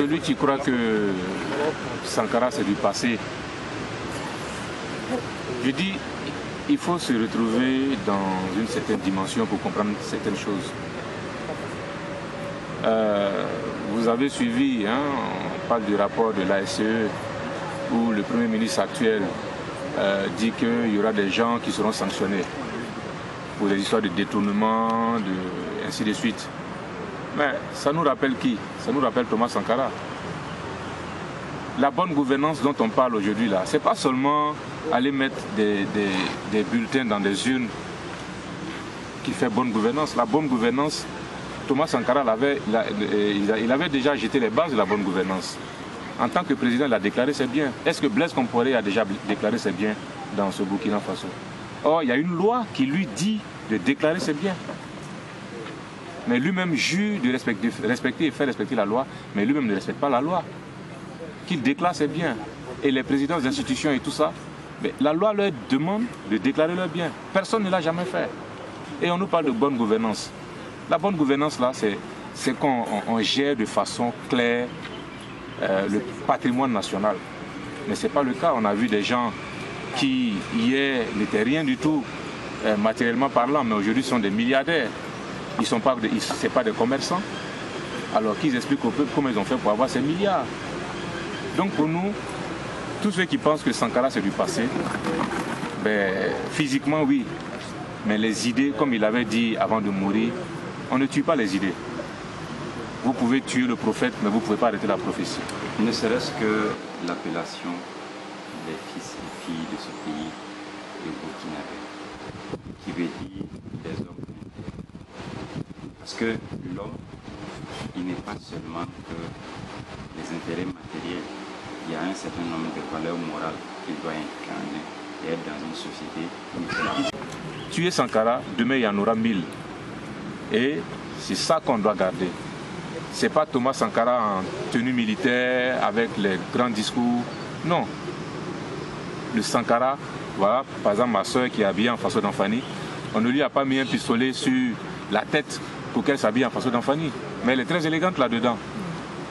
celui qui croit que Sankara c'est du passé, je dis il faut se retrouver dans une certaine dimension pour comprendre certaines choses. Vous avez suivi, hein, on parle du rapport de l'ASE où le Premier ministre actuel dit qu'il y aura des gens qui seront sanctionnés pour des histoires de détournement, ainsi de suite. Mais ça nous rappelle qui? Ça nous rappelle Thomas Sankara. La bonne gouvernance dont on parle aujourd'hui là, c'est pas seulement aller mettre des bulletins dans des urnes qui fait bonne gouvernance. La bonne gouvernance, Thomas Sankara il avait déjà jeté les bases de la bonne gouvernance. En tant que président, il a déclaré ses biens. Est-ce que Blaise Compaoré a déjà déclaré ses biens dans ce Burkina Faso? Or, il y a une loi qui lui dit de déclarer ses biens. Mais lui-même jure de respecter et faire respecter la loi, mais lui-même ne respecte pas la loi. Qu'il déclare ses biens. Et les présidents d'institutions et tout ça, mais la loi leur demande de déclarer leurs biens. Personne ne l'a jamais fait. Et on nous parle de bonne gouvernance. La bonne gouvernance, là, c'est qu'on gère de façon claire le patrimoine national. Mais ce n'est pas le cas. On a vu des gens qui, hier, n'étaient rien du tout, matériellement parlant, mais aujourd'hui sont des milliardaires. Ce n'est pas des commerçants. Alors qu'ils expliquent au peuple comment ils ont fait pour avoir ces milliards. Donc pour nous, tous ceux qui pensent que Sankara c'est du passé, ben, physiquement oui, mais les idées, comme il avait dit avant de mourir, on ne tue pas les idées. Vous pouvez tuer le prophète, mais vous ne pouvez pas arrêter la prophétie. Ne serait-ce que l'appellation des fils et filles de ce pays, le Burkinabé, qui veut dire des hommes intègres. Parce que l'homme, il n'est pas seulement que les intérêts matériels. Il y a un certain nombre de valeurs morales qu'il doit incarner et être dans une société. Tuer Sankara, demain il y en aura 1000. Et c'est ça qu'on doit garder. Ce n'est pas Thomas Sankara en tenue militaire avec les grands discours. Non. Le Sankara, voilà, par exemple ma soeur qui est habillée en Faso d'Anfani, on ne lui a pas mis un pistolet sur la tête pour qu'elle s'habille en Faso d'Anfani. Mais elle est très élégante là-dedans.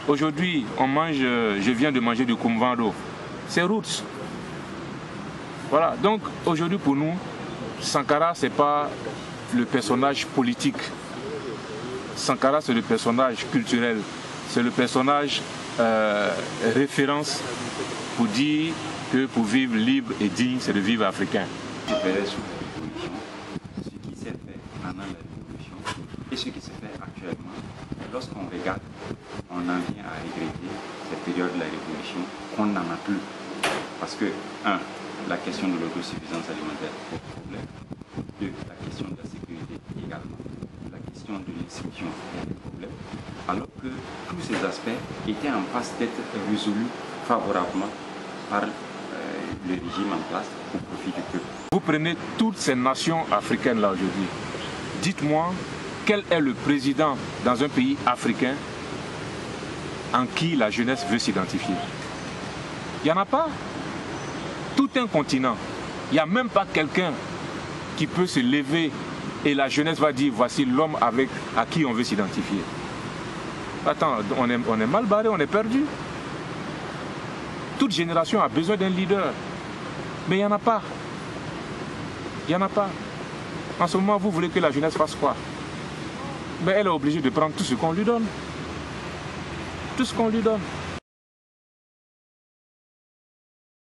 Aujourd'hui, on mange, je viens de manger du kumvando. C'est roots. Voilà, donc aujourd'hui pour nous, Sankara, ce n'est pas le personnage politique. Sankara, c'est le personnage culturel. C'est le personnage référence pour dire que pour vivre libre et digne, c'est de vivre africain. Je verrai sous la révolution ce qui s'est fait pendant la révolution et ce qui se fait actuellement. Lorsqu'on regarde, on en vient à regretter cette période de la révolution qu'on n'en a plus. Parce que, 1, la question de l'autosuffisance alimentaire est un problème. 2, la question de la sécurité également. La question de l'instruction est un problème. Alors que tous ces aspects étaient en passe d'être résolus favorablement par le régime en place au profit du peuple. Vous prenez toutes ces nations africaines là aujourd'hui. Dites-moi, quel est le président dans un pays africain en qui la jeunesse veut s'identifier? Il n'y en a pas. Tout un continent. Il n'y a même pas quelqu'un qui peut se lever et la jeunesse va dire voici l'homme à qui on veut s'identifier. Attends, on est mal barré, on est perdu. Toute génération a besoin d'un leader. Mais il n'y en a pas. Il n'y en a pas. En ce moment, vous voulez que la jeunesse fasse quoi? Mais elle est obligée de prendre tout ce qu'on lui donne. Tout ce qu'on lui donne.